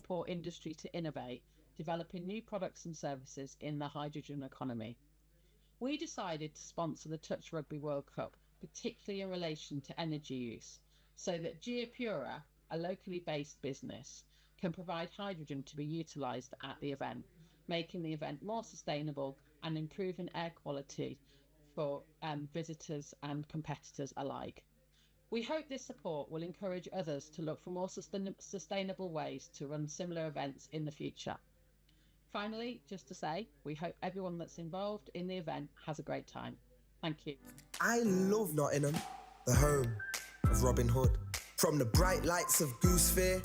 support industry to innovate, developing new products and services in the hydrogen economy. We decided to sponsor the Touch Rugby World Cup, particularly in relation to energy use, so that Geopura, a locally based business, can provide hydrogen to be utilised at the event, making the event more sustainable and improving air quality for visitors and competitors alike. We hope this support will encourage others to look for more sustainable ways to run similar events in the future. Finally, just to say, we hope everyone that's involved in the event has a great time. Thank you. I love Nottingham, the home of Robin Hood. From the bright lights of Goose Fair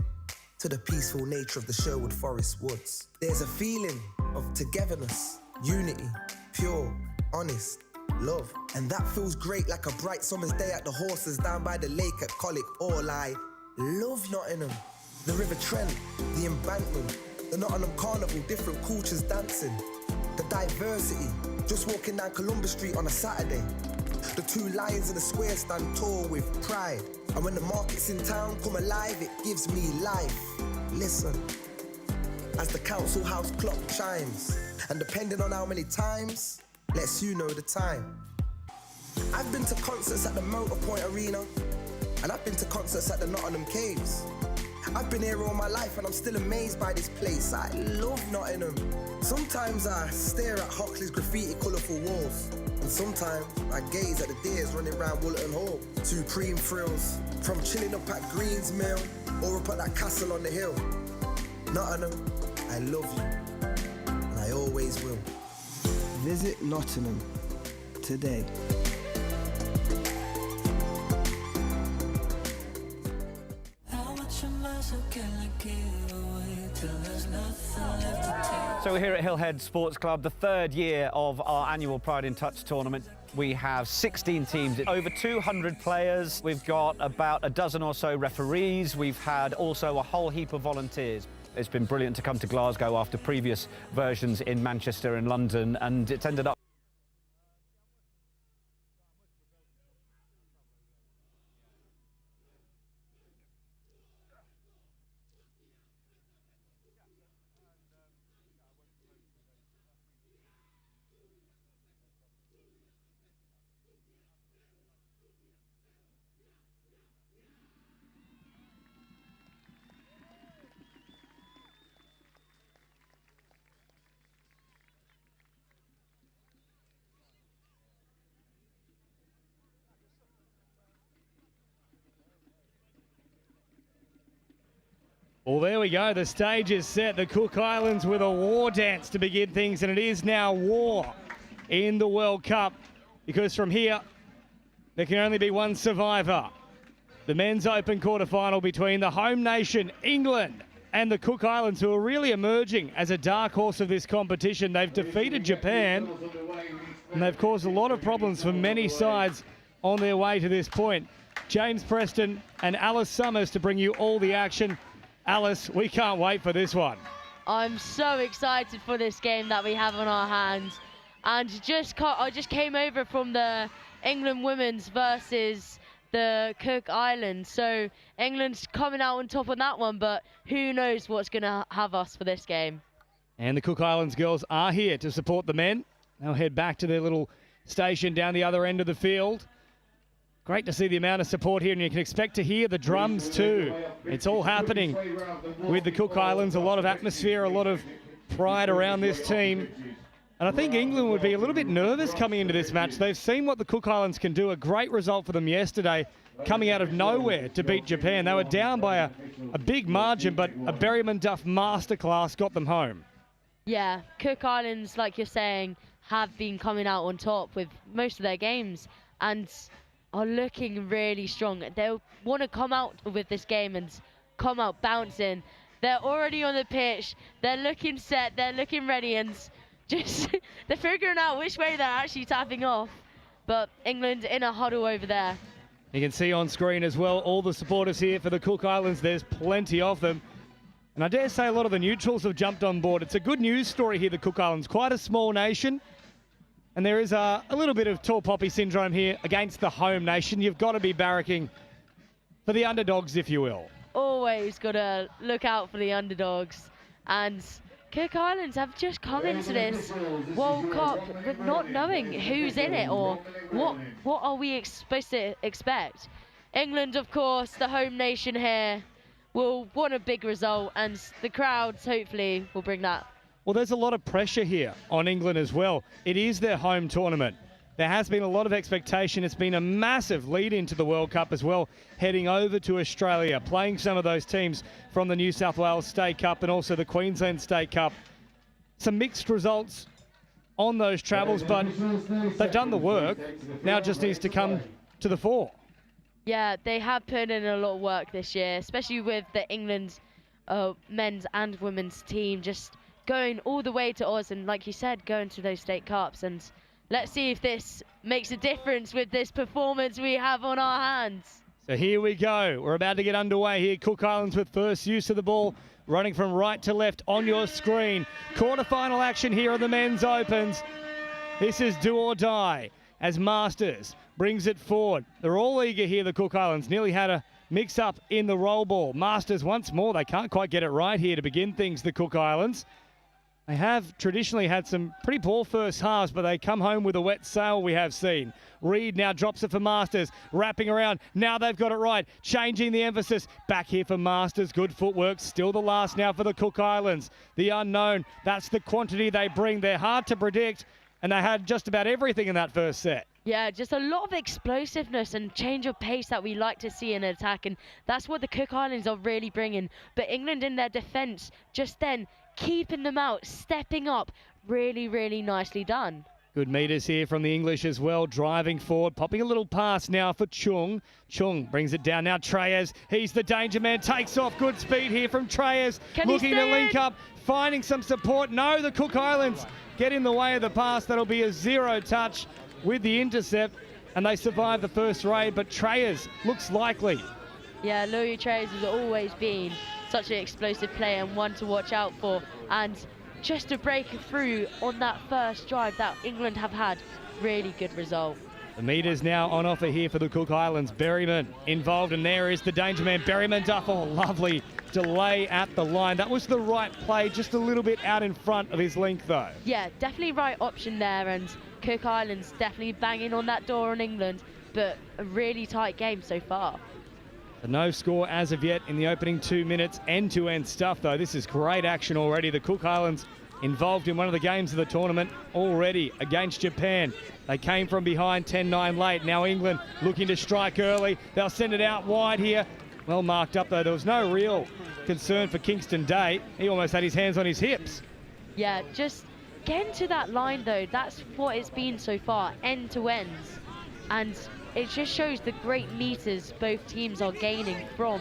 to the peaceful nature of the Sherwood Forest woods. There's a feeling of togetherness, unity, pure, honest, love. And that feels great like a bright summer's day at the horses down by the lake at Colic. All I love Nottingham. The River Trent, the embankment, the Nottingham Carnival, different cultures dancing. The diversity, just walking down Columbus Street on a Saturday. The two lions in the square stand tall with pride. And when the markets in town come alive, it gives me life. Listen, as the council house clock chimes, and depending on how many times, lets you know the time. I've been to concerts at the Motorpoint Arena, and I've been to concerts at the Nottingham Caves. I've been here all my life and I'm still amazed by this place. I love Nottingham. Sometimes I stare at Hockley's graffiti colourful walls, and sometimes I gaze at the deers running around Woollerton Hall. Supreme thrills, from chilling up at Greens Mill or up at that castle on the hill. Nottingham, I love you, and I always will. Visit Nottingham today. So we're here at Highfields Sports Club, the third year of our annual Pride in Touch tournament. We have 16 teams, over 200 players. We've got about a dozen or so referees. We've had also a whole heap of volunteers. It's been brilliant to come to Glasgow after previous versions in Manchester and London, and it's ended up Well, there we go. The stage is set. The Cook Islands with a war dance to begin things, and it is now war in the World Cup, because from here there can only be one survivor. The men's open quarterfinal between the home nation, England, and the Cook Islands, who are really emerging as a dark horse of this competition. They've defeated Japan, and they've caused a lot of problems for many sides on their way to this point. James Preston and Alice Summers to bring you all the action. Alice, we can't wait for this one. I'm so excited for this game that we have on our hands. And I just came over from the England women's versus the Cook Islands. So England's coming out on top on that one, but who knows what's going to have us for this game. And the Cook Islands girls are here to support the men. They'll head back to their little station down the other end of the field. Great to see the amount of support here, and you can expect to hear the drums too. It's all happening with the Cook Islands. A lot of atmosphere, a lot of pride around this team. And I think England would be a little bit nervous coming into this match. They've seen what the Cook Islands can do. A great result for them yesterday, coming out of nowhere to beat Japan. They were down by a big margin, but a Berryman Duff masterclass got them home. Yeah, Cook Islands, like you're saying, have been coming out on top with most of their games and are looking really strong. They'll want to come out with this game and come out bouncing. They're already on the pitch. They're looking set. They're looking ready, and just they're figuring out which way they're actually tapping off. But England in a huddle over there. You can see on screen as well all the supporters here for the Cook Islands. There's plenty of them. And I dare say a lot of the neutrals have jumped on board. It's a good news story here, the Cook Islands. Quite a small nation. And there is a little bit of tall poppy syndrome here against the home nation. You've got to be barracking for the underdogs, if you will. always got to look out for the underdogs. And Cook Islands have just come into this World Cup with not knowing who's in it or what are we supposed to expect. England, of course, the home nation here, will want a big result, and the crowds hopefully will bring that. Well, there's a lot of pressure here on England as well. It is their home tournament. There has been a lot of expectation. It's been a massive lead into the World Cup as well, heading over to Australia, playing some of those teams from the New South Wales State Cup and also the Queensland State Cup. Some mixed results on those travels, but they've done the work. Now it just needs to come to the fore. Yeah, they have put in a lot of work this year, especially with the England men's and women's team just going all the way to Oz and, like you said, going to those state cups. And let's see if this makes a difference with this performance we have on our hands. So here we go. We're about to get underway here. Cook Islands with first use of the ball, running from right to left on your screen. Quarterfinal action here on the men's opens. This is do or die as Masters brings it forward. They're all eager here, the Cook Islands. Nearly had a mix-up in the roll ball. Masters once more. They can't quite get it right here to begin things, the Cook Islands. They have traditionally had some pretty poor first halves, but they come home with a wet sail, we have seen. Reed now drops it for Masters, wrapping around. Now they've got it right, changing the emphasis. Back here for Masters, good footwork. Still the last now for the Cook Islands. The unknown, that's the quantity they bring. They're hard to predict, and they had just about everything in that first set. Yeah, just a lot of explosiveness and change of pace that we like to see in an attack, and that's what the Cook Islands are really bringing. But England in their defence, just then, keeping them out, stepping up, really, really nicely done. Good meters here from the English as well, driving forward, popping a little pass now for Chung. Chung brings it down now, Treyas, he's the danger man, takes off, good speed here from Treyas, looking to link up, finding some support. No, the Cook Islands get in the way of the pass. That'll be a zero touch with the intercept, and they survive the first raid, but Treyas looks likely. Yeah, Louis Treyas has always been such an explosive player and one to watch out for, and just to break through on that first drive that England have had, really good result. The meters now on offer here for the Cook Islands. Berryman involved, and there is the danger man, Berryman Duff. Oh, lovely delay at the line. That was the right play, just a little bit out in front of his length though. Yeah, definitely right option there, and Cook Islands definitely banging on that door on England, but a really tight game so far. No score as of yet in the opening 2 minutes. End-to-end stuff, though. This is great action already. The Cook Islands involved in one of the games of the tournament already against Japan. They came from behind 10-9 late. Now England looking to strike early. They'll send it out wide here. Well marked up, though. There was no real concern for Kingston Day. He almost had his hands on his hips. Yeah, just getting to that line, though. That's what it's been so far, end-to-ends. And it just shows the great meters both teams are gaining from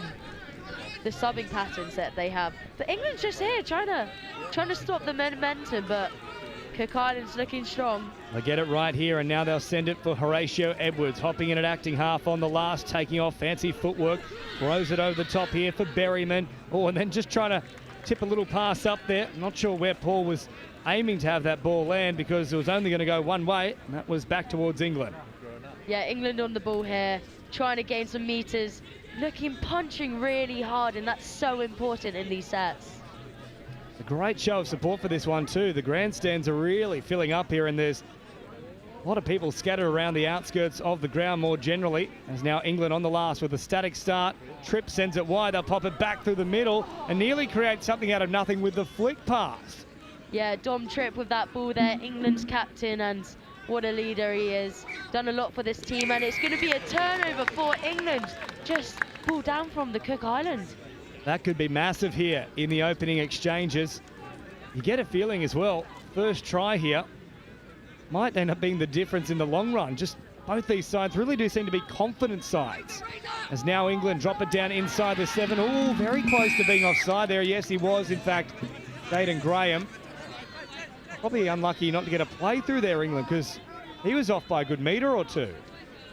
the subbing patterns that they have. But England's just here trying to stop the momentum, but Cook Islands looking strong. They get it right here, and now they'll send it for Horatio Edwards, hopping in and acting half on the last, taking off fancy footwork, throws it over the top here for Berryman. Oh, and then just trying to tip a little pass up there. Not sure where Paul was aiming to have that ball land, because it was only going to go one way, and that was back towards England. Yeah, England on the ball here, trying to gain some meters, punching really hard, and that's so important in these sets. A great show of support for this one too. The grandstands are really filling up here, and there's a lot of people scattered around the outskirts of the ground more generally, as now England on the last with a static start. Tripp sends it wide, they'll pop it back through the middle and nearly create something out of nothing with the flick pass. Yeah, Dom Tripp with that ball there, England's captain, and what a leader he is. Done a lot for this team, and it's going to be a turnover for England. Just pull down from the Cook Islands. That could be massive here in the opening exchanges. You get a feeling as well, first try here might end up being the difference in the long run. Just both these sides really do seem to be confident sides. As now England drop it down inside the 7. Oh, very close to being offside there. Yes, he was, in fact, Dayton Graham. Probably unlucky not to get a play through there, England, because he was off by a good metre or two.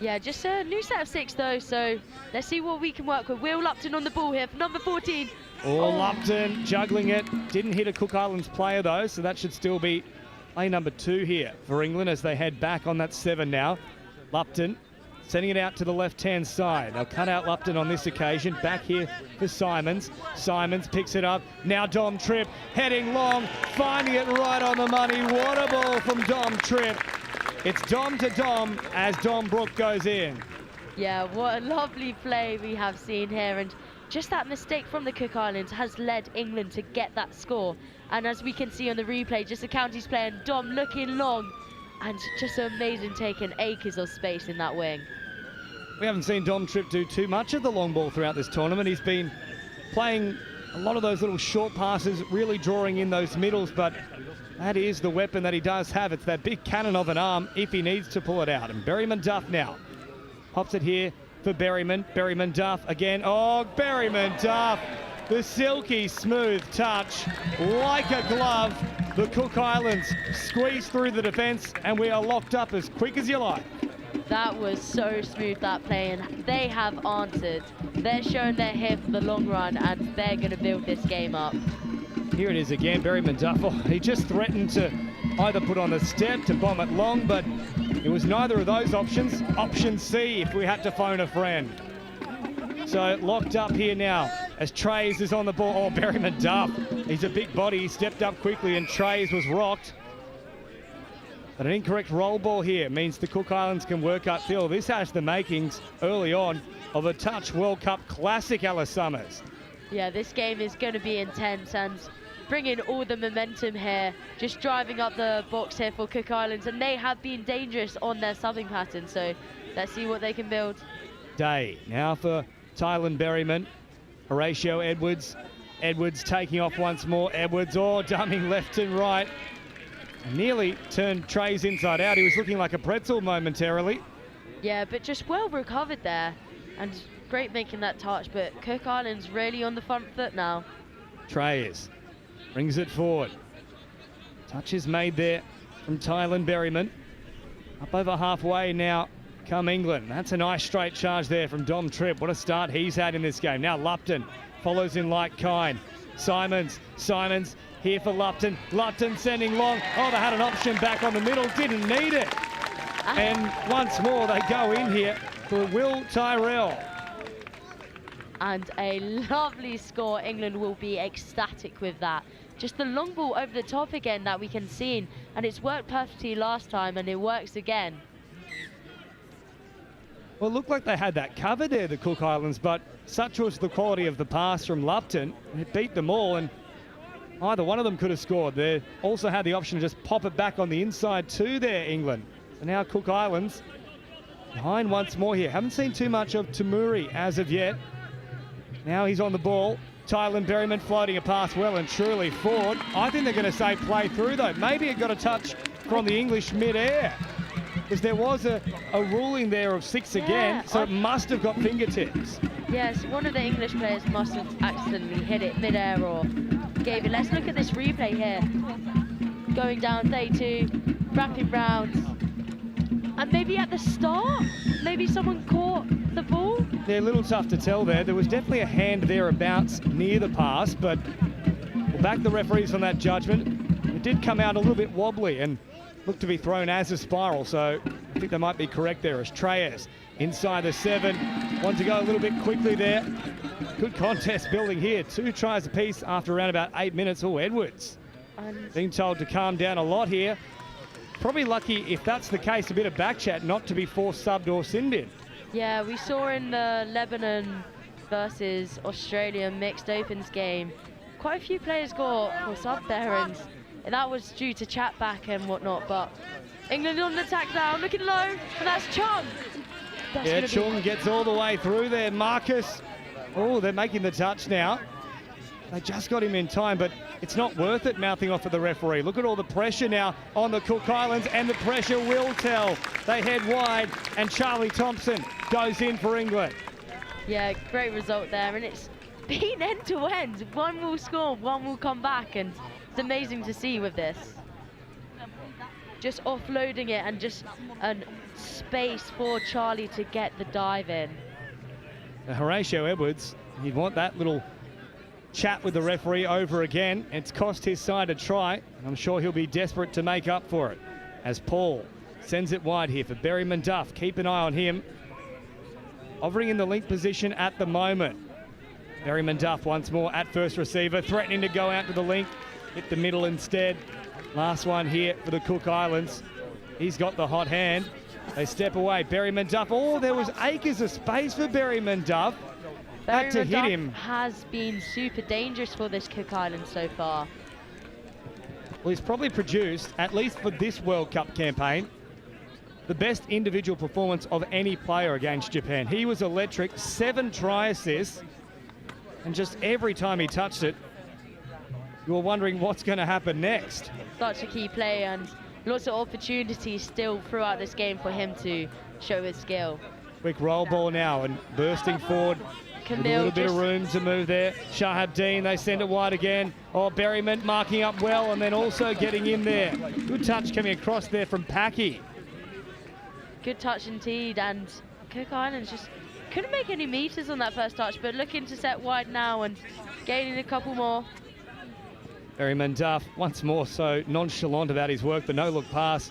Yeah, just a new set of 6 though, so let's see what we can work with. Will Lupton on the ball here for number 14. Oh, Lupton juggling it. Didn't hit a Cook Islands player though, so that should still be play number 2 here for England as they head back on that 7 now. Lupton sending it out to the left-hand side. They'll cut out Lupton on this occasion. Back here for Simons. Simons picks it up. Now Dom Tripp heading long, finding it right on the money. What a ball from Dom Tripp. It's Dom to Dom as Dom Brook goes in. Yeah, what a lovely play we have seen here. And just that mistake from the Cook Islands has led England to get that score. And as we can see on the replay, just the counties player and Dom looking long. And just amazing, taking acres of space in that wing. We haven't seen Dom Tripp do too much of the long ball throughout this tournament. He's been playing a lot of those little short passes, really drawing in those middles, but that is the weapon that he does have. It's that big cannon of an arm if he needs to pull it out. And Berryman Duff now pops it here for Berryman. Berryman Duff again. Oh, Berryman Duff. The silky smooth touch, like a glove. The Cook Islands squeeze through the defence and we are locked up as quick as you like. That was so smooth, that play, and they have answered. They're showing they're here for the long run and they're going to build this game up. Here it is again, Berryman Duff. Oh, he just threatened to either put on the step to bomb it long, but it was neither of those options. Option C if we had to phone a friend. So locked up here now as Trays is on the ball. Oh, Berryman Duff. He's a big body. He stepped up quickly and Trays was rocked. But an incorrect roll ball here means the Cook Islands can work upfield. This has the makings early on of a Touch World Cup classic, Alice Summers. Yeah, this game is going to be intense and bringing all the momentum here, just driving up the box here for Cook Islands, and they have been dangerous on their subbing pattern, so let's see what they can build. Day now for Tylan Berryman. Horatio Edwards. Edwards taking off once more. Edwards, oh, dumbing left and right. Nearly turned Trays inside out. He was looking like a pretzel momentarily. Yeah, but just well recovered there. And great making that touch, but Cook Island's really on the front foot now. Trays brings it forward. Touch is made there from Tylan Berryman. Up over halfway now come England. That's a nice straight charge there from Dom Tripp. What a start he's had in this game. Now Lupton follows in like kind. Simons here for Lupton. Lupton sending long. Oh, they had an option back on the middle. Didn't need it. And once more they go in here for Will Tyrell. And a lovely score. England will be ecstatic with that. Just the long ball over the top again that we can see. And it's worked perfectly last time and it works again. Well, it looked like they had that covered there, the Cook Islands, but such was the quality of the pass from Lupton. It beat them all, and either one of them could have scored. They also had the option to just pop it back on the inside too there, England. So now Cook Islands behind once more here. Haven't seen too much of Tamuri as of yet. Now he's on the ball. Tylan Berryman floating a pass well and truly forward. I think they're going to say play through though. Maybe it got a touch from the English mid-air. Because there was a ruling there of 6 again, so it must have got fingertips. Yes, one of the English players must have accidentally hit it mid-air or gave it. Let's look at this replay here. Going down 32, wrapping round. And maybe at the start, maybe someone caught the ball. They're a little tough to tell there. There was definitely a hand thereabouts near the pass, but we'll back the referees on that judgment. It did come out a little bit wobbly and looked to be thrown as a spiral, so I think they might be correct there as Treyas inside the 7. Want to go a little bit quickly there. Good contest building here. 2 tries apiece after around about 8 minutes. Oh, Edwards being told to calm down a lot here. Probably lucky, if that's the case, a bit of back chat not to be forced subbed or sinned in. Yeah, we saw in the Lebanon versus Australia mixed opens game, quite a few players got subbed there, and that was due to chat back and whatnot, but England on the attack now, looking low, and that's Chung. Yeah, Chung gets all the way through there. Marcus, oh, they're making the touch now. They just got him in time, but it's not worth it mouthing off at the referee. Look at all the pressure now on the Cook Islands, and the pressure will tell. They head wide, and Charlie Thompson goes in for England. Yeah, great result there, and it's been end to end. One will score, one will come back, and it's amazing to see with this. Just offloading it and just a space for Charlie to get the dive in. Horatio Edwards, he'd want that little chat with the referee over again. It's cost his side a try, and I'm sure he'll be desperate to make up for it. As Paul sends it wide here for Berryman Duff. Keep an eye on him. hovering in the link position at the moment. Berryman Duff once more at first receiver, threatening to go out to the link. Hit the middle instead. Last one here for the Cook Islands. He's got the hot hand. They step away. Berryman Duff. Oh, there was acres of space for Berryman Duff. Had to hit him. Has been super dangerous for this Cook Islands so far. Well, he's probably produced, at least for this World Cup campaign, the best individual performance of any player against Japan. He was electric, 7 try assists, and just every time he touched it, you were wondering what's going to happen next. Such a key player, and lots of opportunities still throughout this game for him to show his skill. Quick roll ball now, and bursting forward. With a little bit of room to move there. Shahabdeen, they send it wide again. Oh, Berryman marking up well and then also getting in there. Good touch coming across there from Packy. Good touch indeed, and Cook Islands just couldn't make any meters on that first touch, but looking to set wide now and gaining a couple more. Berryman Duff once more so nonchalant about his work, the no-look pass.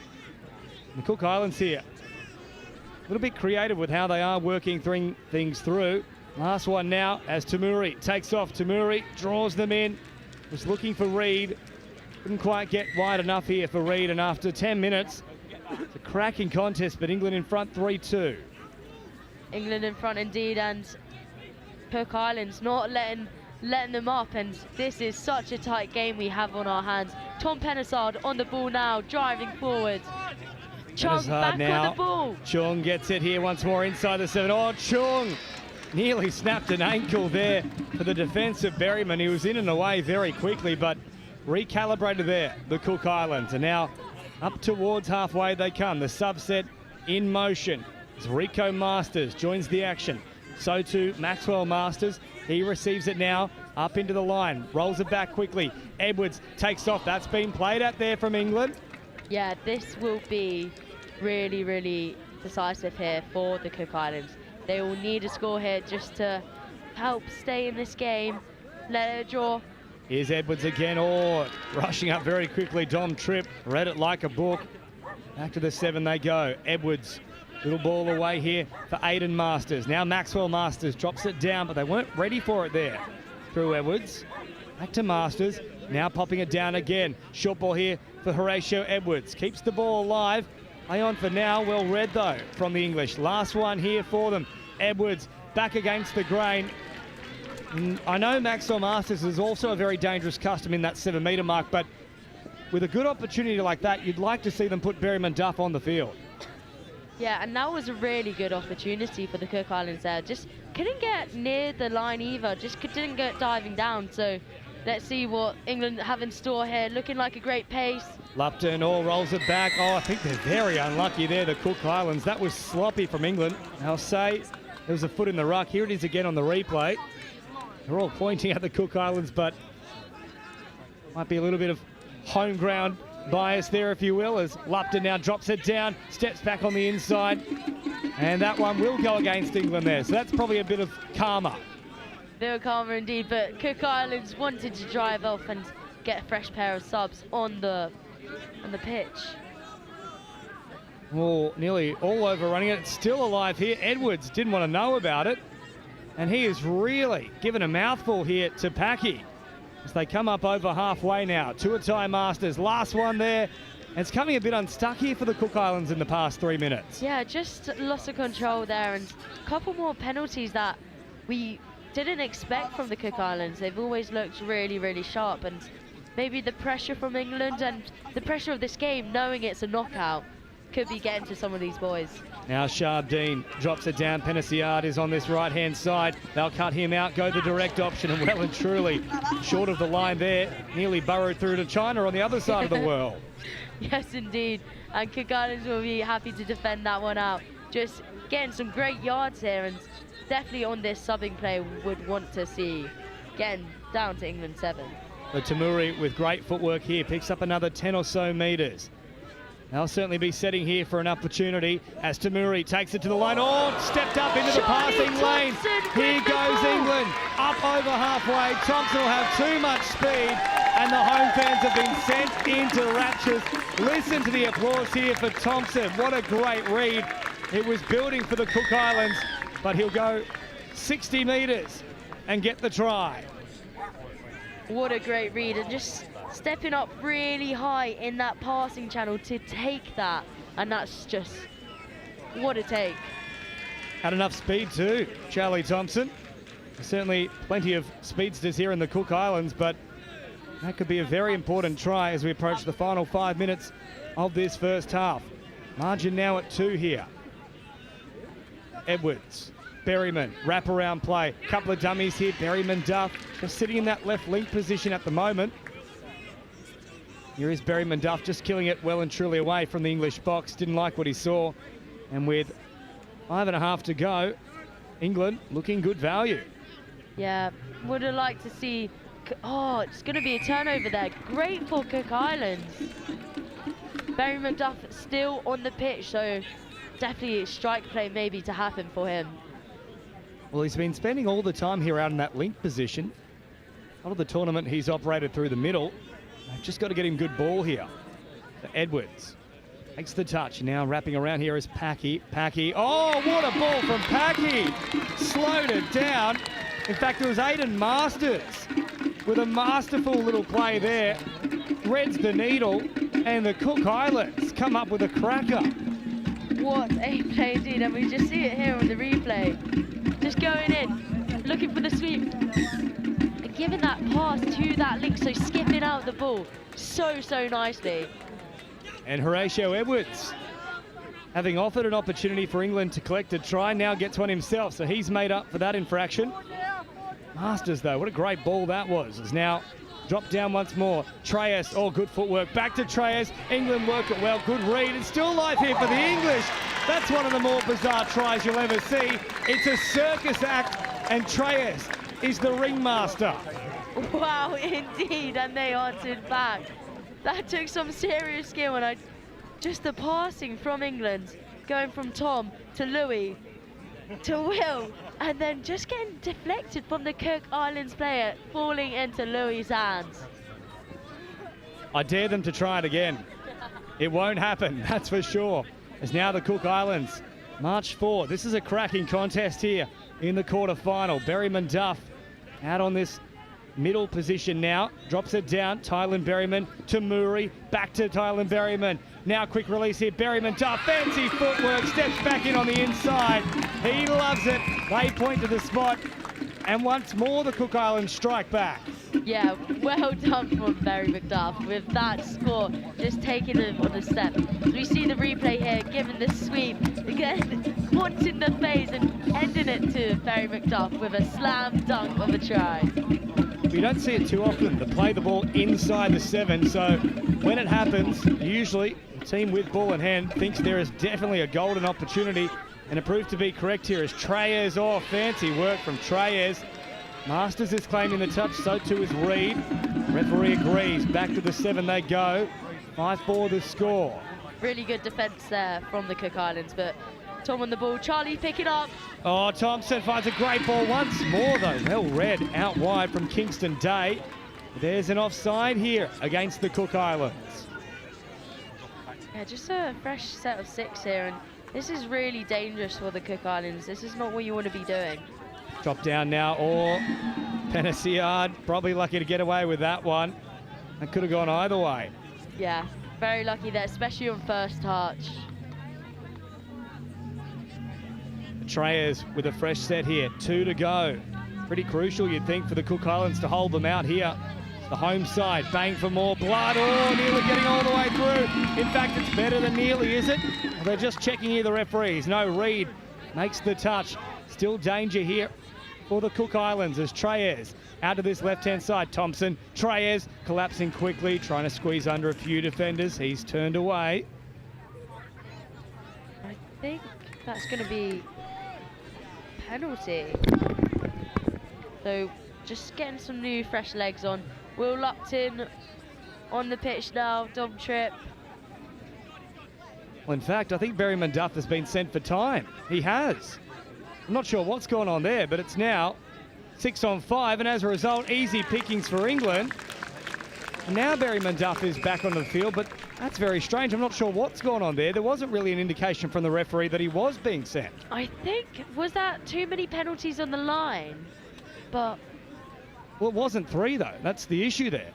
And the Cook Islands here, a little bit creative with how they are working things through. Last one now as Tamuri takes off. Tamuri draws them in. Was looking for Reed. Couldn't quite get wide enough here for Reed. And after 10 minutes, it's a cracking contest, but England in front 3-2. England in front indeed, and Cook Islands not letting them up. And this is such a tight game we have on our hands. Tom Penasard on the ball now, driving forward. Chung back now on the ball. Chung gets it here once more inside the 7. Oh, Chung nearly snapped an ankle there for the defence of Berryman. He was in and away very quickly, but recalibrated there, the Cook Islands. And now up towards halfway they come. The subset in motion as Rico Masters joins the action. So too Maxwell Masters. He receives it now up into the line. Rolls it back quickly. Edwards takes off. That's been played at there from England. Yeah, this will be really, really decisive here for the Cook Islands. They will need a score here just to help stay in this game. Let it draw. Here's Edwards again. Oh, rushing up very quickly. Dom Tripp read it like a book. Back to the 7 they go. Edwards, little ball away here for Aiden Masters. Now Maxwell Masters drops it down, but they weren't ready for it there. Through Edwards. Back to Masters. Now popping it down again. Short ball here for Horatio Edwards. Keeps the ball alive. Play on for now. Well read, though, from the English. Last one here for them. Edwards back against the grain. I know Maxwell Masters is also a very dangerous custom in that 7-metre mark, but with a good opportunity like that, you'd like to see them put Berryman Duff on the field. Yeah, and that was a really good opportunity for the Cook Islands there. Just couldn't get near the line either. Just didn't get diving down. So let's see what England have in store here. Looking like a great pace. Lupton all rolls it back. Oh, I think they're very unlucky there, the Cook Islands. That was sloppy from England. I'll say there was a foot in the ruck. Here it is again on the replay. They're all pointing at the Cook Islands, but might be a little bit of home ground bias there, if you will, as Lupton now drops it down, steps back on the inside, and that one will go against England there. So that's probably a bit of karma. They were calmer indeed, but Cook Islands wanted to drive off and get a fresh pair of subs on the pitch. Oh, nearly all overrunning it. It's still alive here. Edwards didn't want to know about it, and he is really given a mouthful here to Packy as they come up over halfway now. Tuatai Masters, last one there. And it's coming a bit unstuck here for the Cook Islands in the past 3 minutes. Yeah, just loss of control there, and a couple more penalties that we didn't expect from the Cook Islands. They've always looked really, really sharp, and maybe the pressure from England and the pressure of this game, knowing it's a knockout, could be getting to some of these boys. Now Shabdeen drops it down. Penasiard is on this right-hand side. They'll cut him out, go the direct option, and well and truly short of the line there. Nearly burrowed through to China on the other side of the world. Yes, indeed. And Cook Islands will be happy to defend that one out. Just getting some great yards here, and definitely on this subbing play would want to see getting down to England 7. But Tamuri with great footwork here picks up another 10 or so metres. They'll certainly be setting here for an opportunity as Tamuri takes it to the line. Oh, stepped up into the passing lane. Here goes England up over halfway. Thompson will have too much speed, and the home fans have been sent into raptures. Listen to the applause here for Thompson. What a great read. It was building for the Cook Islands, but he'll go 60 metres and get the try. What a great read, and just stepping up really high in that passing channel to take that, and that's just, what a take. Had enough speed too, Charlie Thompson. Certainly plenty of speedsters here in the Cook Islands, but that could be a very important try as we approach the final 5 minutes of this first half. Margin now at 2 here. Edwards, Berryman, wraparound play. Couple of dummies here. Berryman, Duff, just sitting in that left link position at the moment. Here is Berryman Duff just killing it well and truly away from the English box. Didn't like what he saw. And with 5.5 to go, England looking good value. Yeah, would have liked to see, oh, it's going to be a turnover there. Great for Cook Islands. Berryman Duff still on the pitch, so definitely a strike play maybe to happen for him. Well, he's been spending all the time here out in that link position. A lot of the tournament he's operated through the middle. They've just got to get him good ball here. To Edwards. Takes the touch. Now wrapping around here is Packy. Packy. Oh, what a ball from Packy. Slowed it down. In fact, it was Aiden Masters with a masterful little play there. Threads the needle, and the Cook Islands come up with a cracker. What a play indeed, and we just see it here on the replay. Just going in, looking for the sweep, and giving that pass to that link, so skipping out the ball so nicely. And Horatio Edwards, having offered an opportunity for England to collect a try, now gets one himself, so he's made up for that infraction. Masters, though, what a great ball that was. Is now dropped down once more. Treyas, oh, good footwork. Back to Treyas. England work it well. Good read. It's still live here for the English. That's one of the more bizarre tries you'll ever see. It's a circus act, and Treyas is the ringmaster. Wow, indeed, and they answered back. That took some serious skill, and just the passing from England, going from Tom to Louis to Will, and then just getting deflected from the Cook Islands player, falling into Louis' hands. I dare them to try it again. It won't happen, that's for sure. As now the Cook Islands march forward. This is a cracking contest here in the quarterfinal. Berryman Duff out on this middle position now, drops it down. Tylen Berryman to Murray, back to Tylen Berryman. Now quick release here, Berryman Duff, fancy footwork, steps back in on the inside. He loves it. They point to the spot, and once more the Cook Islands strike back. Yeah, well done from Barry McDuff with that score, just taking him on the step. As we see the replay here, giving the sweep, again, once in the face and ending it to Barry McDuff with a slam dunk of a try. We don't see it too often to play the ball inside the 7, so when it happens, usually the team with ball in hand thinks there is definitely a golden opportunity, and it proved to be correct here as Treyas, oh, fancy work from Treyas. Masters is claiming the touch, so too is Reed. Referee agrees, back to the 7 they go. 5-4 the score. Really good defence there from the Cook Islands, but Tom on the ball, Charlie picking up. Oh, Thompson finds a great ball once more though. Well read out wide from Kingston Day. There's an offside here against the Cook Islands. Yeah, just a fresh set of 6 here, and this is really dangerous for the Cook Islands. This is not what you want to be doing. Drop down now, or Penasiard probably lucky to get away with that one. That could have gone either way. Yeah, very lucky there, especially on first touch. Treyas with a fresh set here, 2 to go. Pretty crucial, you'd think, for the Cook Islands to hold them out here. The home side, bang for more blood. Oh, nearly getting all the way through. In fact, it's better than nearly, is it? Well, they're just checking here, the referees. No, Reed makes the touch. Still danger here for the Cook Islands as Treyas out to this left-hand side. Thompson, Treyas collapsing quickly, trying to squeeze under a few defenders. He's turned away. I think that's going to be penalty. So just getting some new fresh legs on. Will Lupton on the pitch now, Dom Tripp. Well, in fact, I think Berryman Duff has been sent for time. He has. I'm not sure what's going on there, but it's now 6 on 5, and as a result, easy pickings for England. And now Berryman Duff is back on the field, but That's very strange. I'm not sure what's gone on there. There wasn't really an indication from the referee that he was being sent. I think, was that too many penalties on the line? But Well, it wasn't 3, though. That's the issue there.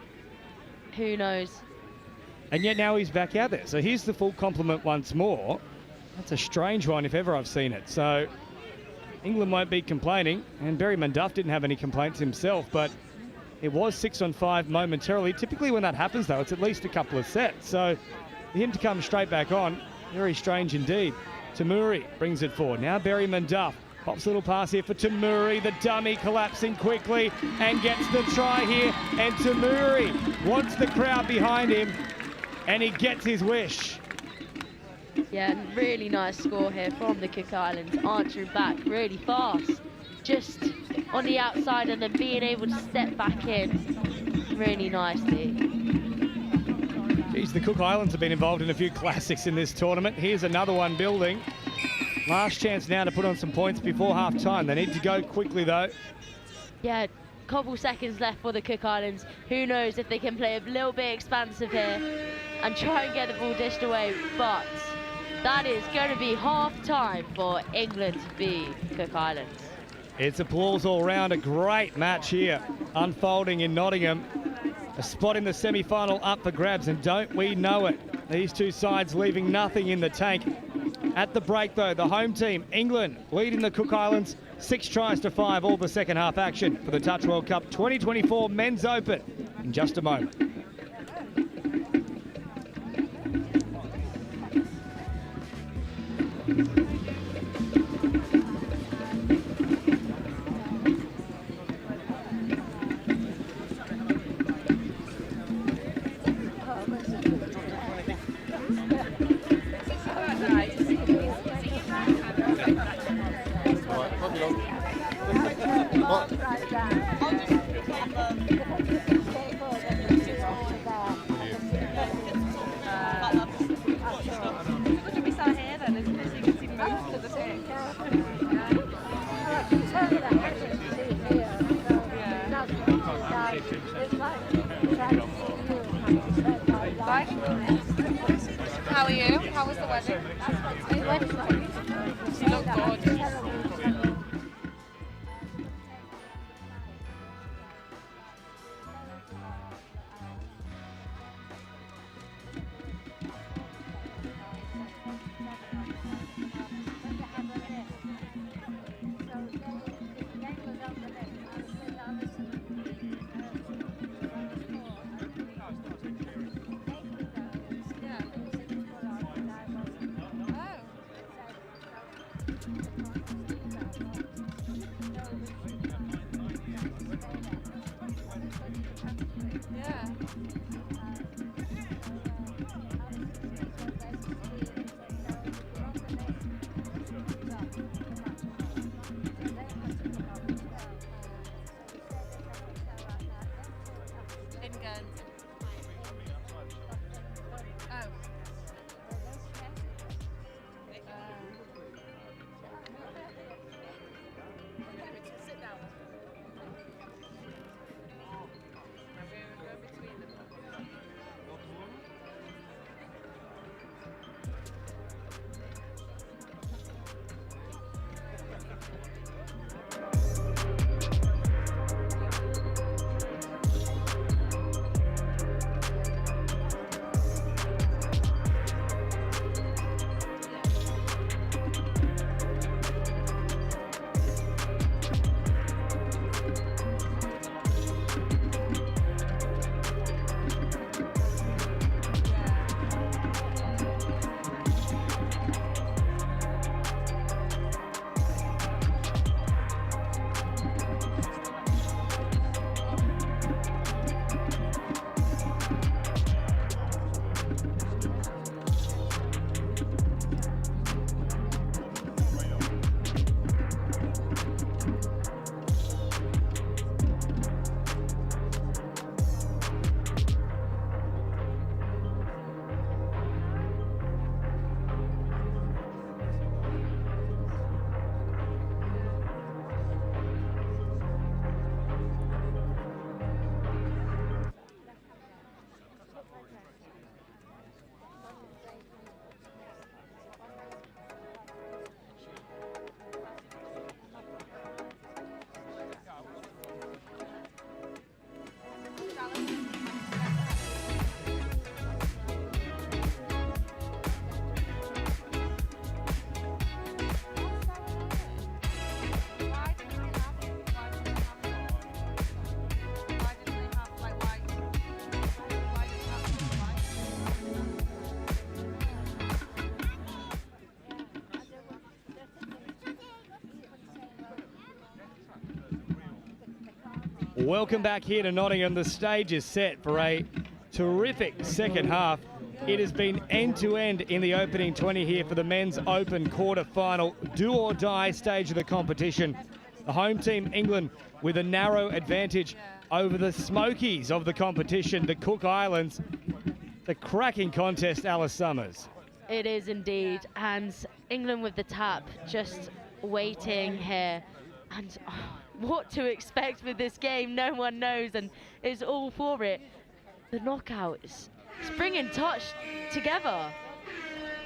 who knows? And yet now he's back out there. So here's the full complement once more. That's a strange one if ever I've seen it. So England won't be complaining. And Barry Munduff didn't have any complaints himself, but it was 6-on-5 momentarily. Typically when that happens, though, it's at least a couple of sets. So for him to come straight back on, very strange indeed. Tamuri brings it forward. Now Barry Munduff pops a little pass here for Tamuri. The dummy collapsing quickly and gets the try here. And Tamuri wants the crowd behind him, and he gets his wish. Yeah, really nice score here from the Cook Islands, answering back really fast. Just on the outside and then being able to step back in really nicely. Geez, the Cook Islands have been involved in a few classics in this tournament. Here's another one building. Last chance now to put on some points before half-time. They need to go quickly, though. Yeah, couple seconds left for the Cook Islands. Who knows if they can play a little bit expansive here and try and get the ball dished away. But that is going to be half-time for England v Cook Islands. It's applause all round. A great match here unfolding in Nottingham. A spot in the semi-final up for grabs, and don't we know it. These two sides leaving nothing in the tank. At the break, though, the home team, England, leading the Cook Islands 6-5, all the second half action for the Touch World Cup 2024 Men's Open in just a moment. How are you? How was the wedding? You look gorgeous. Welcome back here to Nottingham. The stage is set for a terrific second half. It has been end-to-end in the opening 20 here for the men's open quarter-final do-or-die stage of the competition. The home team, England, with a narrow advantage over the Smokies of the competition, the Cook Islands. The cracking contest, Alice Summers. It is indeed, and England with the tap, just waiting here. And what to expect with this game, no one knows, and is all for it. The knockouts, spring and touch together.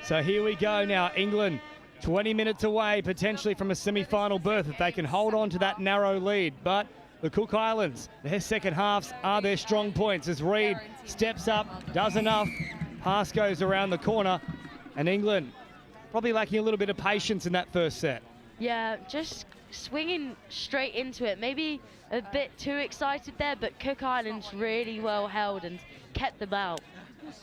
So here we go now, England 20 minutes away potentially from a semi-final berth if they can hold on to that narrow lead. But the Cook Islands, their second halves are their strong points as Reid steps up, does enough, pass goes around the corner, and England probably lacking a little bit of patience in that first set. Yeah, just swinging straight into it. Maybe a bit too excited there, but Cook Islands really well held and kept them out.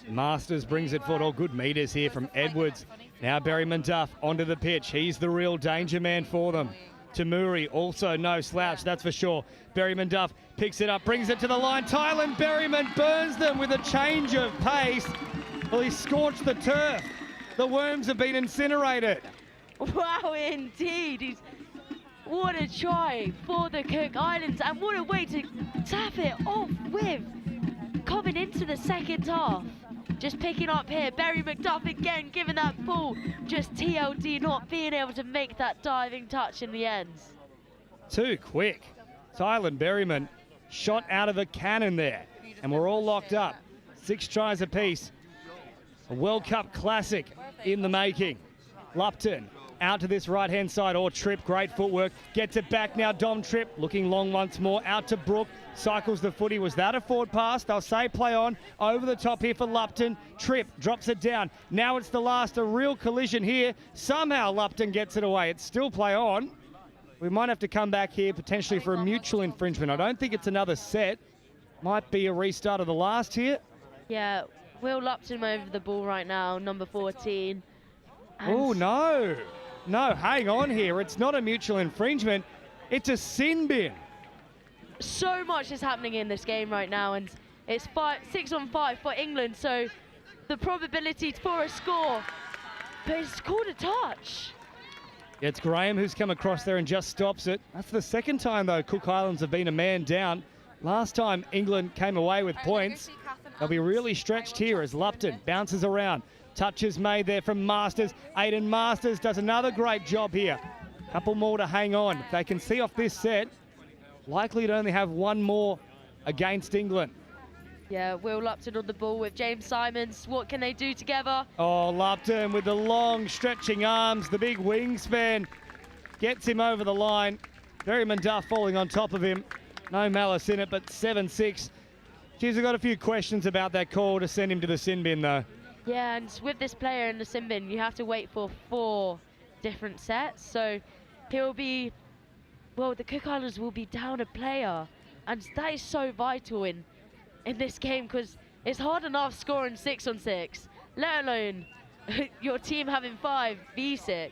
Masters brings it forward. All good meters here from Edwards. Now Berryman Duff onto the pitch. He's the real danger man for them. Tamuri also no slouch, that's for sure. Berryman Duff picks it up, brings it to the line. Tylan Berryman burns them with a change of pace. Well, he scorched the turf. The worms have been incinerated. Wow, indeed. What a try for the Cook Islands, and what a way to tap it off with. Coming into the second half. Just picking up here, Berry McDuff again giving that pull. Just TLD not being able to make that diving touch in the end. Too quick. Tylan Berryman shot out of a cannon there. And we're all locked up. 6 tries apiece. A World Cup classic in the making. Lupton out to this right-hand side, or Tripp, great footwork. Gets it back now, Dom Tripp, looking long once more, out to Brook. Cycles the footy. Was that a forward pass? They'll say play on. Over the top here for Lupton. Tripp drops it down. Now it's the last, a real collision here. Somehow Lupton gets it away. It's still play on. We might have to come back here potentially for a mutual infringement. I don't think it's another set. Might be a restart of the last here. Yeah, Will Lupton over the ball right now, number 14. Oh, no. No, hang on here. It's not a mutual infringement. It's a sin bin. So much is happening in this game right now, and it's 6-on-5 for England, so the probability for a score, but it's called a touch. It's Graham who's come across there and just stops it. That's the second time, though, Cook Islands have been a man down. Last time England came away with points. They'll be really stretched here as Lupton bounces around. Touches made there from Masters. Aiden Masters does another great job here. Couple more to hang on. If they can see off this set, likely to only have one more against England. Yeah, Will Lupton on the ball with James Simons. What can they do together? Oh, Lupton with the long stretching arms, the big wingspan. Gets him over the line. Berryman Duff falling on top of him. No malice in it, but 7-6. Geez, I've got a few questions about that call to send him to the sin bin, though. Yeah, and with this player in the sin bin, you have to wait for 4 different sets. So he'll be, well, the Cook Islands will be down a player. And that is so vital in this game, because it's hard enough scoring 6-on-6, let alone your team having 5v6.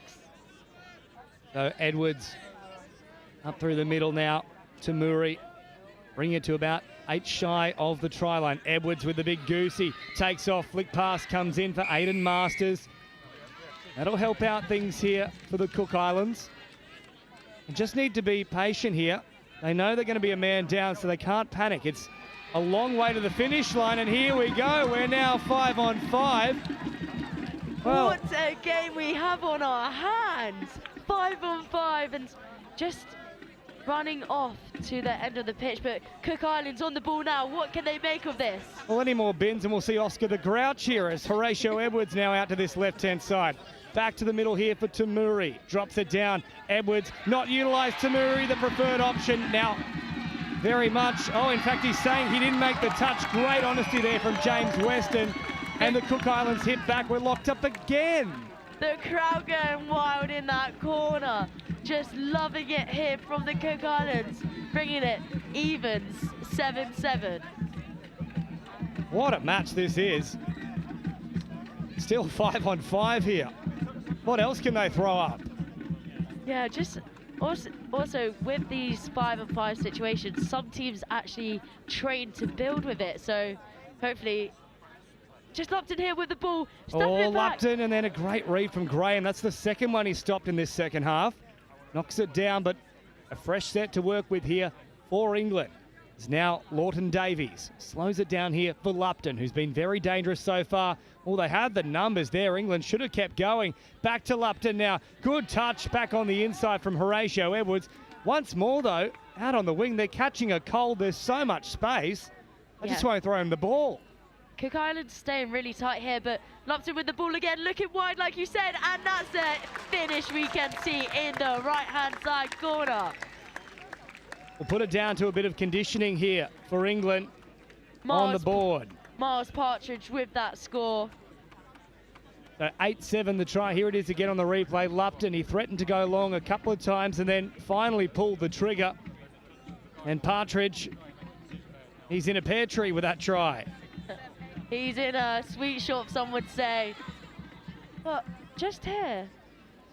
So Edwards up through the middle now to Muri. Bring it to about 8 shy of the try line. Edwards with the big goosey. Takes off, flick pass comes in for Aiden Masters. That'll help out things here for the Cook Islands. They just need to be patient here. They know they're going to be a man down, so they can't panic. It's a long way to the finish line, and here we go. We're now 5-on-5. Well, what a game we have on our hands. 5-on-5, and just running off to the end of the pitch, but Cook Islands on the ball now. What can they make of this? Well, any more bins and we'll see Oscar the Grouch here as Horatio Edwards now out to this left-hand side. Back to the middle here for Tamuri. Drops it down. Edwards not utilised. Tamuri, the preferred option. Now, very much. Oh, in fact, he's saying he didn't make the touch. Great honesty there from James Weston. And the Cook Islands hit back. We're locked up again. The crowd going wild in that corner. Just loving it here from the Cook Islands. Bringing it evens, 7-7. What a match this is. Still 5-on-5 here. What else can they throw up? Yeah, just Also, with these 5-on-5 situations, some teams actually train to build with it. So hopefully, just Lupton here with the ball. Oh, Lupton, and then a great read from Graham. That's the second one he stopped in this second half. Knocks it down, but a fresh set to work with here for England. It's now Lawton Davies. Slows it down here for Lupton, who's been very dangerous so far. Well, they had the numbers there. England should have kept going. Back to Lupton now. Good touch back on the inside from Horatio Edwards. Once more, though, out on the wing. They're catching a cold. There's so much space. I just won't throw him the ball. Cook Islands staying really tight here, but Lupton with the ball again, looking wide like you said, and that's the finish we can see in the right-hand side corner. We'll put it down to a bit of conditioning here for England on the board. Miles Partridge with that score. So 8-7 the try. Here it is again on the replay. Lupton, he threatened to go long a couple of times and then finally pulled the trigger. And Partridge, he's in a pear tree with that try. He's in a sweet shop, some would say. But just here,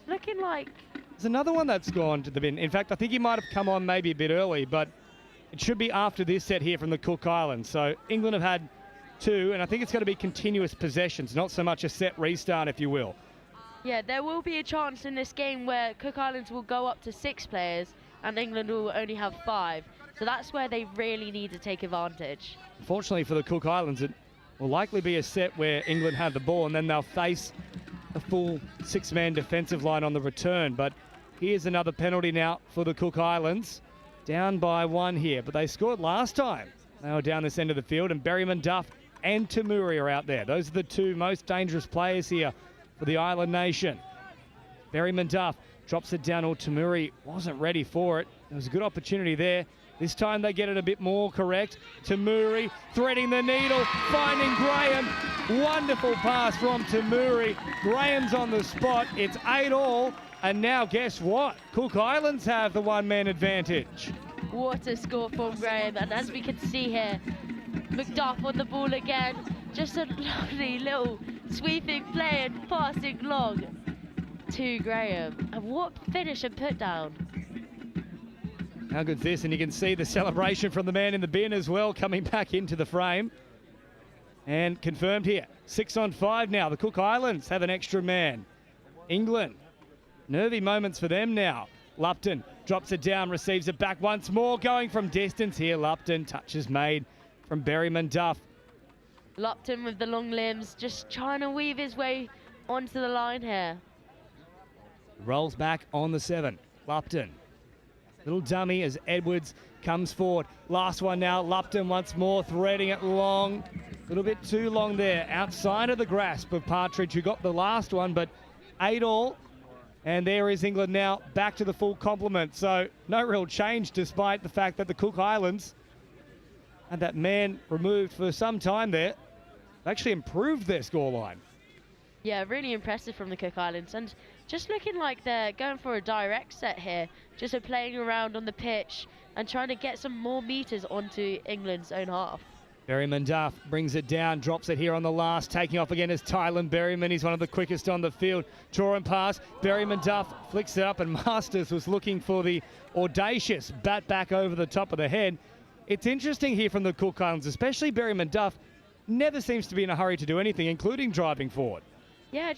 looking like... There's another one that's gone to the bin. In fact, I think he might have come on maybe a bit early, but it should be after this set here from the Cook Islands. So England have had two, and I think it's going to be continuous possessions, not so much a set restart, if you will. Yeah, there will be a chance in this game where Cook Islands will go up to 6 players and England will only have 5. So that's where they really need to take advantage. Unfortunately for the Cook Islands, it will likely be a set where England have the ball and then they'll face a full 6-man defensive line on the return. But here's another penalty now for the Cook Islands. Down by 1 here, but they scored last time. They were down this end of the field, and Berryman Duff and Tamuri are out there. Those are the two most dangerous players here for the Island Nation. Berryman Duff drops it down, or Tamuri wasn't ready for it. There was a good opportunity there. This time they get it a bit more correct. Tamuri threading the needle, finding Graham. Wonderful pass from Tamuri. Graham's on the spot. It's 8-all. And now guess what? Cook Islands have the 1-man advantage. What a score from Graham. And as we can see here, McDuff on the ball again. Just a lovely little sweeping play and passing long to Graham. And what finish and put down. How good's this? And you can see the celebration from the man in the bin as well, coming back into the frame. And confirmed here, 6-on-5 now. The Cook Islands have an extra man. England, nervy moments for them now. Lupton drops it down, receives it back once more, going from distance here. Lupton, touches made from Berryman Duff. Lupton with the long limbs, just trying to weave his way onto the line here. Rolls back on the 7. Lupton. Little dummy as Edwards comes forward. Last one now. Lupton once more, threading it long. A little bit too long there. Outside of the grasp of Partridge, who got the last one, but 8-all. And there is England now back to the full complement. So no real change despite the fact that the Cook Islands had that man removed for some time there. They actually improved their scoreline. Yeah, really impressive from the Cook Islands. And just looking like they're going for a direct set here. Just playing around on the pitch and trying to get some more meters onto England's own half. Berryman Duff brings it down, drops it here on the last. Taking off again is Tylan Berryman. He's one of the quickest on the field. Draw and pass. Berryman Duff flicks it up, and Masters was looking for the audacious bat back over the top of the head. It's interesting here from the Cook Islands, especially Berryman Duff, never seems to be in a hurry to do anything, including driving forward. Yeah,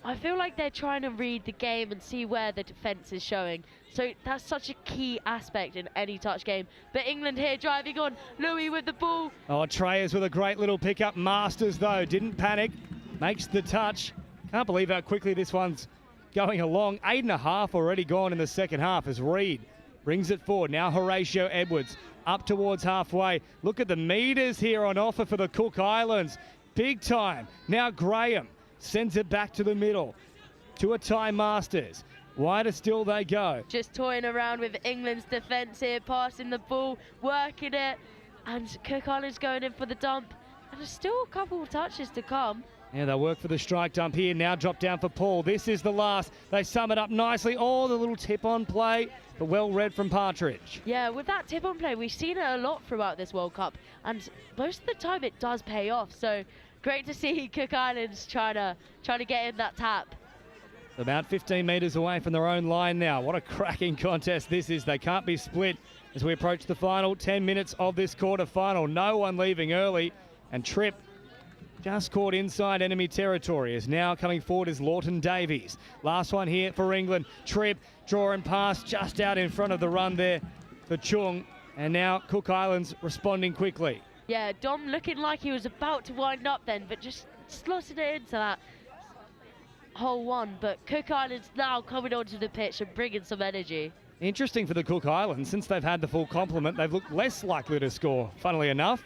I feel like they're trying to read the game and see where the defence is showing. So that's such a key aspect in any touch game. But England here driving on. Louis with the ball. Oh, Treyers with a great little pickup. Masters, though, didn't panic. Makes the touch. Can't believe how quickly this one's going along. 8.5 already gone in the second half as Reed brings it forward. Now Horatio Edwards up towards halfway. Look at the meters here on offer for the Cook Islands. Big time. Now Graham sends it back to the middle to a tie Masters. Wider still they go. Just toying around with England's defence here, passing the ball, working it, and Cook Islands going in for the dump. And there's still a couple of touches to come. Yeah, they'll work for the strike dump here. Now drop down for Paul. This is the last. They sum it up nicely. Oh, the little tip-on play, but well read from Partridge. Yeah, with that tip-on play, we've seen it a lot throughout this World Cup, and most of the time it does pay off. So great to see Cook Islands trying to get in that tap. About 15 metres away from their own line now. What a cracking contest this is. They can't be split as we approach the final 10 minutes of this quarter-final. No one leaving early, and Tripp just caught inside enemy territory. Is now coming forward is Lawton Davies. Last one here for England. Tripp, draw and pass just out in front of the run there for Chung. And now Cook Islands responding quickly. Yeah, Dom looking like he was about to wind up then, but just slotted it into that hole one. But Cook Islands now coming onto the pitch and bringing some energy. Interesting for the Cook Islands. Since they've had the full complement, they've looked less likely to score, funnily enough.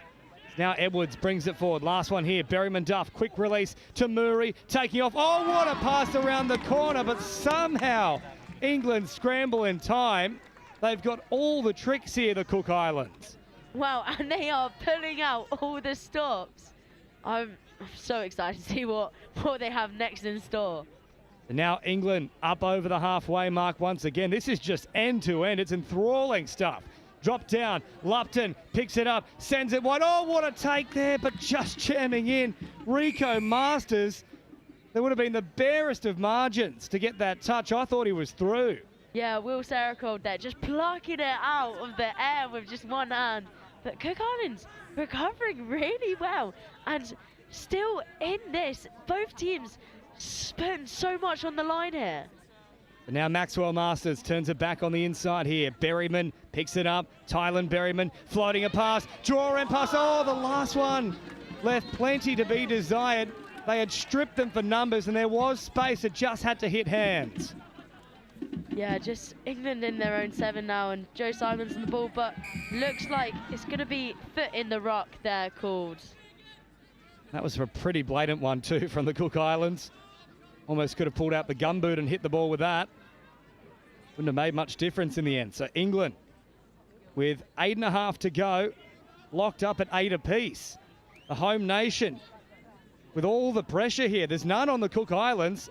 Now Edwards brings it forward. Last one here, Berryman Duff. Quick release to Murray, taking off. Oh, what a pass around the corner, but somehow England scramble in time. They've got all the tricks here, the Cook Islands. Wow, and they are pulling out all the stops. I'm so excited to see what they have next in store. And now England up over the halfway mark once again. This is just end-to-end. It's enthralling stuff. Drop down, Lupton picks it up, sends it wide. Oh, what a take there, but just jamming in. Rico Masters, there would have been the barest of margins to get that touch. I thought he was through. Yeah, Will Saracold there, just plucking it out of the air with just one hand. But Cook Islands recovering really well. And still in this, both teams spent so much on the line here. And now Maxwell Masters turns it back on the inside here. Berryman picks it up. Tylan Berryman floating a pass. Draw and pass. Oh, the last one left plenty to be desired. They had stripped them for numbers and there was space. It just had to hit hands. Yeah, just England in their own 7 now, and Joe Simon's on the ball, but looks like it's going to be foot in the rock there called. That was a pretty blatant one too from the Cook Islands. Almost could have pulled out the gumboot and hit the ball with that. Wouldn't have made much difference in the end. So England, with 8.5 to go, locked up at 8 apiece. The home nation, with all the pressure here. There's none on the Cook Islands.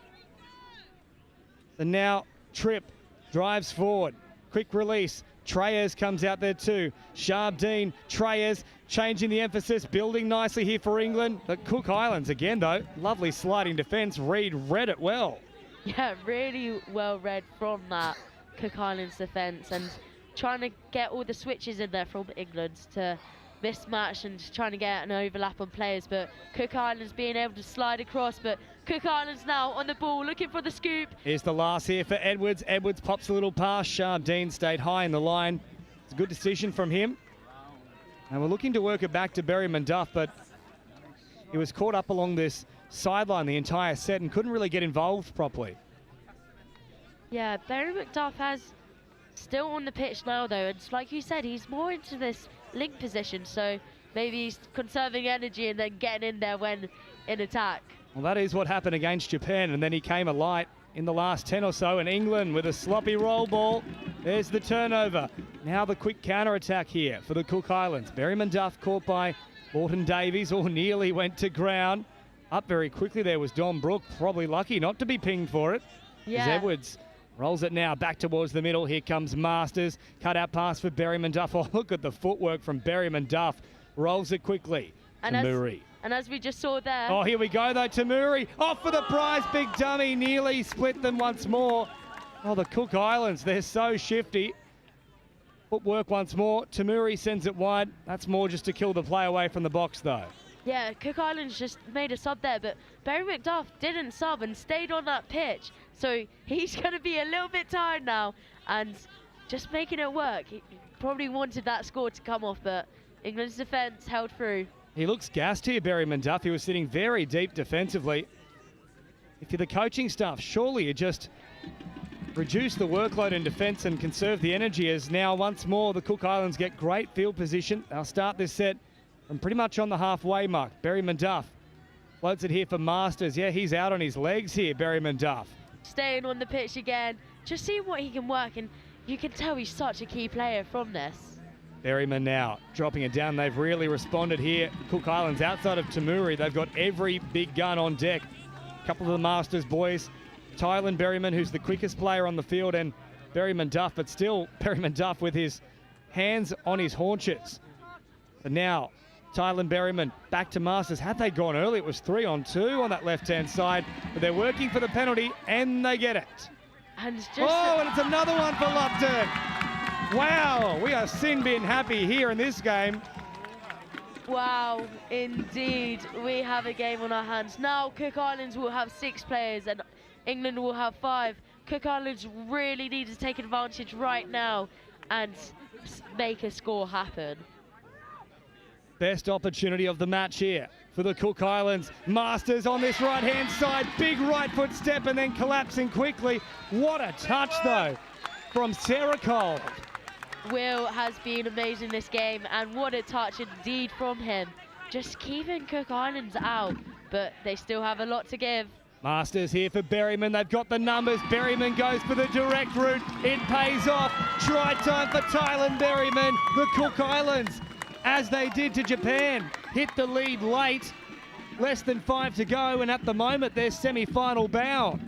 And now Tripp drives forward. Quick release. Treyes comes out there too. Sharpdean, Treyes changing the emphasis, building nicely here for England. The Cook Islands again though, lovely sliding defence. Reed read it well. Yeah, really well read from that Cook Islands defence, and trying to get all the switches in there from England to mismatch and trying to get an overlap on players, but Cook Islands being able to slide across. But Cook Islands now on the ball looking for the scoop. Here's the last here for Edwards. Edwards pops a little pass. Sharpdean stayed high in the line. It's a good decision from him. And we're looking to work it back to Berryman Duff, but he was caught up along this sideline the entire set and couldn't really get involved properly. Yeah, Barry McDuff has still on the pitch now though, and like you said, he's more into this link position, so maybe he's conserving energy and then getting in there when in attack. Well, that is what happened against Japan, and then he came alight in the last 10 or so, and England with a sloppy roll ball. There's the turnover. Now the quick counter-attack here for the Cook Islands. Berryman Duff caught by Lawton Davies, or nearly went to ground. Up very quickly there was Don Brook, probably lucky not to be pinged for it. Yeah. As Edwards rolls it now back towards the middle. Here comes Masters. Cut out pass for Berryman Duff. Oh, look at the footwork from Berryman Duff. Rolls it quickly to Murray. And as we just saw there. Oh, here we go though to Murray. Off for the prize, big dummy. Nearly split them once more. Oh, the Cook Islands, they're so shifty. Footwork once more. Tamuri sends it wide. That's more just to kill the play away from the box though. Yeah, Cook Islands just made a sub there, but Barry McDuff didn't sub and stayed on that pitch. So he's going to be a little bit tired now and just making it work. He probably wanted that score to come off, but England's defence held through. He looks gassed here, Berryman Duff. He was sitting very deep defensively. If you're the coaching staff, surely you just reduce the workload in defence and conserve the energy, as now once more the Cook Islands get great field position. They'll start this set from pretty much on the halfway mark. Berryman Duff floats it here for Masters. Yeah, he's out on his legs here, Berryman Duff. Staying on the pitch again, just seeing what he can work, and you can tell he's such a key player from this. Berryman now dropping it down. They've really responded here. Cook Islands outside of Tamuri, they've got every big gun on deck. A couple of the Masters boys, Tylan Berryman, who's the quickest player on the field, and Berryman Duff, but still Berryman Duff with his hands on his haunches. And now Tylen Berryman back to Masters. Had they gone early, it was 3-on-2 on that left-hand side. But they're working for the penalty, and they get it. And it's just And it's another one for Lupton. Wow, we are sin bin happy here in this game. wow, indeed. We have a game on our hands. Now Cook Islands will have 6 players and England will have 5. Cook Islands really need to take advantage right now and make a score happen. Best opportunity of the match here for the Cook Islands. Masters on this right-hand side. Big right foot step and then collapsing quickly. What a touch, though, from Sarah Cole. Will has been amazing this game, and what a touch indeed from him. Just keeping Cook Islands out, but they still have a lot to give. Masters here for Berryman. They've got the numbers. Berryman goes for the direct route. It pays off. Try time for Tylen Berryman. The Cook Islands, as they did to Japan, hit the lead late. Less than 5 to go, and at the moment they're semi-final bound.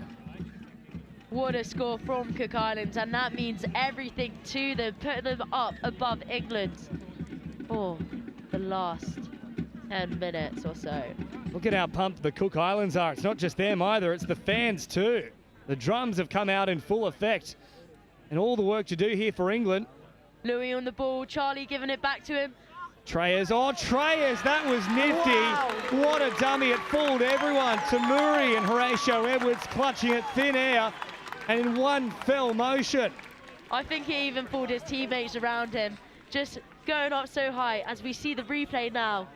What a score from Cook Islands, and that means everything to them, putting them up above England for the last 10 minutes or so. Look at how pumped the Cook Islands are. It's not just them either, it's the fans too. The drums have come out in full effect, and all the work to do here for England. Louis on the ball, Charlie giving it back to him. Treyers, that was nifty. Wow. What a dummy, it fooled everyone. Tamuri and Horatio Edwards clutching at thin air and in one fell motion. I think he even fooled his teammates around him, just going up so high as we see the replay now.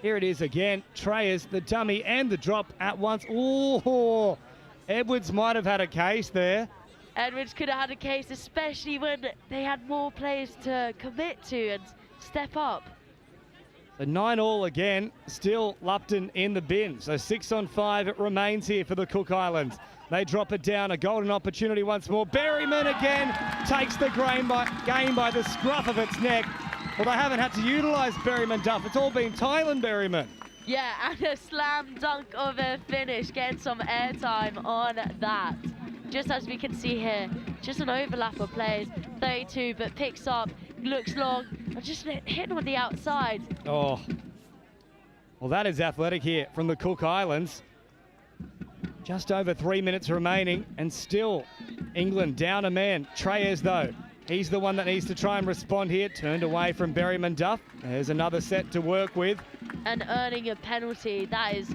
Here it is again, Treyers, the dummy and the drop at once. Oh, Edwards might have had a case there. Edwards could have had a case, especially when they had more players to commit to and step up. So 9-all again, still Lupton in the bin. So 6-on-5 it remains here for the Cook Islands. They drop it down, a golden opportunity once more. Berryman again takes the game by the scruff of its neck. Well, they haven't had to utilise Berryman Duff. It's all been Tylen Berryman. Yeah, and a slam dunk of a finish, getting some airtime on that. Just as we can see here, just an overlap of players, 32, but picks up, looks long, and just hitting on the outside. Oh, well, that is athletic here from the Cook Islands. Just over 3 minutes remaining, and still England down a man. Treyers, though, he's the one that needs to try and respond here. Turned away from Berryman Duff. There's another set to work with. And earning a penalty, that is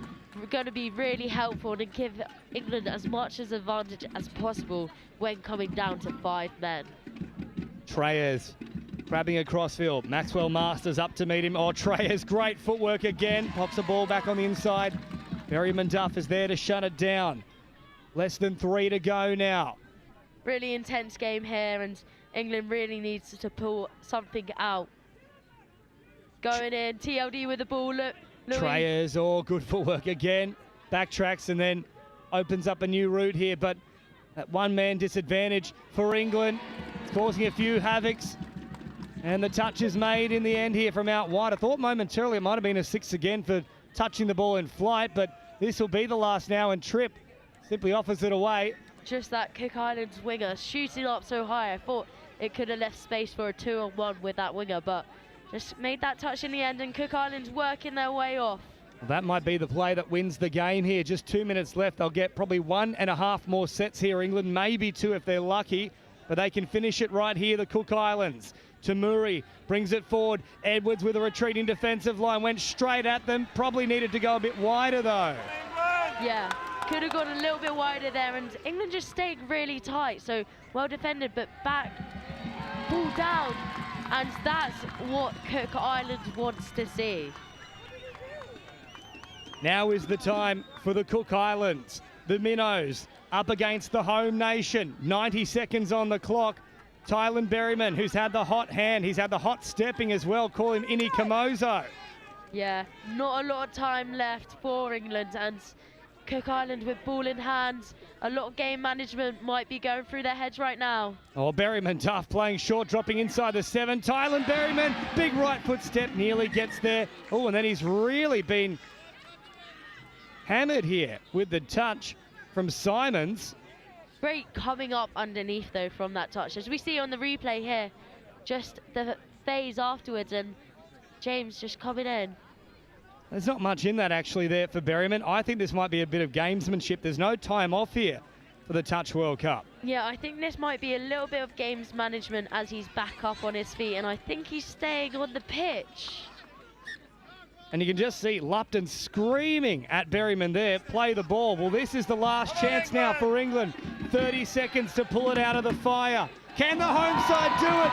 going to be really helpful and give England as much as advantage as possible when coming down to 5 men. Treyers grabbing across field. Maxwell Masters up to meet him. Oh, Treyers, great footwork again. Pops the ball back on the inside. Berryman Duff is there to shut it down. Less than 3 to go now. Really intense game here, and England really needs to pull something out. Going in, TLD with the ball. Look, Louis. Treyers, good footwork again. Backtracks and then opens up a new route here, but that one-man disadvantage for England. It's causing a few havocs. And the touch is made in the end here from out wide. I thought momentarily it might have been a 6 again for touching the ball in flight, but this will be the last now, and Tripp simply offers it away. Just that Cook Islands winger shooting up so high. I thought it could have left space for a 2-on-1 with that winger, but just made that touch in the end, and Cook Islands working their way off. Well, that might be the play that wins the game here. Just 2 minutes left. They'll get probably 1.5 more sets here, England, maybe 2 if they're lucky, but they can finish it right here, the Cook Islands. Tamuri brings it forward. Edwards with a retreating defensive line, went straight at them. Probably needed to go a bit wider though. Yeah, could have gone a little bit wider there, and England just stayed really tight. So well defended, but back, pull down, and that's what Cook Islands wants to see. Now is the time for the Cook Islands. The Minnows up against the home nation. 90 seconds on the clock. Tylen Berryman, who's had the hot hand, he's had the hot stepping as well, calling Ini Kamozo. Yeah, not a lot of time left for England, and Cook Island with ball in hand. A lot of game management might be going through their heads right now. Oh, Berryman tough, playing short, dropping inside the 7. Tylen Berryman, big right foot step, nearly gets there. Oh, and then he's really been hammered here with the touch from Simons. Great coming up underneath though from that touch, as we see on the replay here. Just the phase afterwards, and James just coming in. There's not much in that actually there for Berryman. I think this might be a bit of gamesmanship. There's no time off here for the Touch World Cup. Yeah, I think this might be a little bit of games management as he's back up on his feet, and I think he's staying on the pitch. And you can just see Lupton screaming at Berryman there, play the ball. Well, this is the last chance now for England. 30 seconds to pull it out of the fire. Can the home side do it?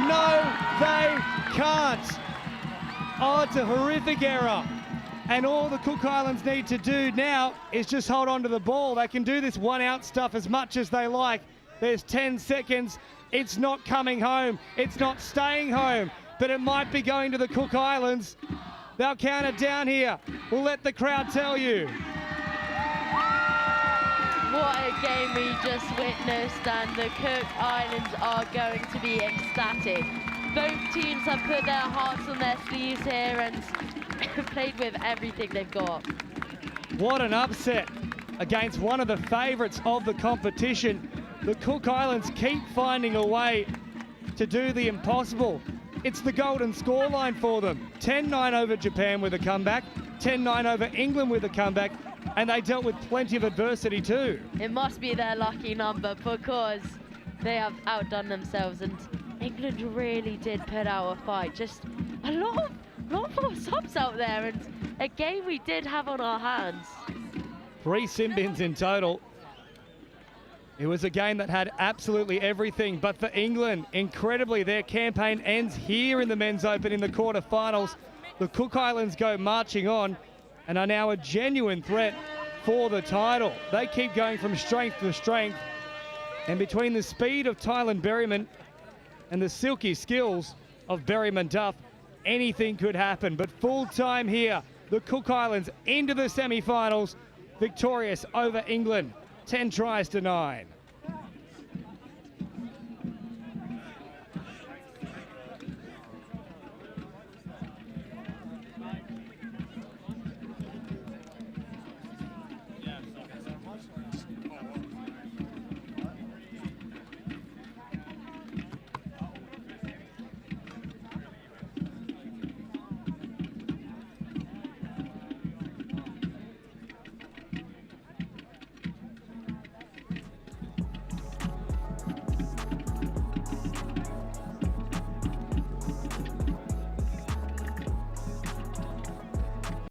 No, they can't. Oh, it's a horrific error. And all the Cook Islands need to do now is just hold on to the ball. They can do this one-out stuff as much as they like. There's 10 seconds. It's not coming home. It's not staying home. But it might be going to the Cook Islands. They'll count it down here. We'll let the crowd tell you. What a game we just witnessed, and the Cook Islands are going to be ecstatic. Both teams have put their hearts on their sleeves here and played with everything they've got. What an upset against one of the favourites of the competition. The Cook Islands keep finding a way to do the impossible. It's the golden scoreline for them. 10-9 over Japan with a comeback, 10-9 over England with a comeback, and they dealt with plenty of adversity too. It must be their lucky number because they have outdone themselves, and England really did put out a fight. Just a lot more subs out there, and a game we did have on our hands. 3 sin bins in total. It was a game that had absolutely everything, but for England, incredibly, their campaign ends here in the Men's Open in the quarterfinals. The Cook Islands go marching on and are now a genuine threat for the title. They keep going from strength to strength, and between the speed of Tylan Berryman and the silky skills of Berryman Duff, anything could happen. But full time here, the Cook Islands into the semi-finals, victorious over England, 10 tries to 9.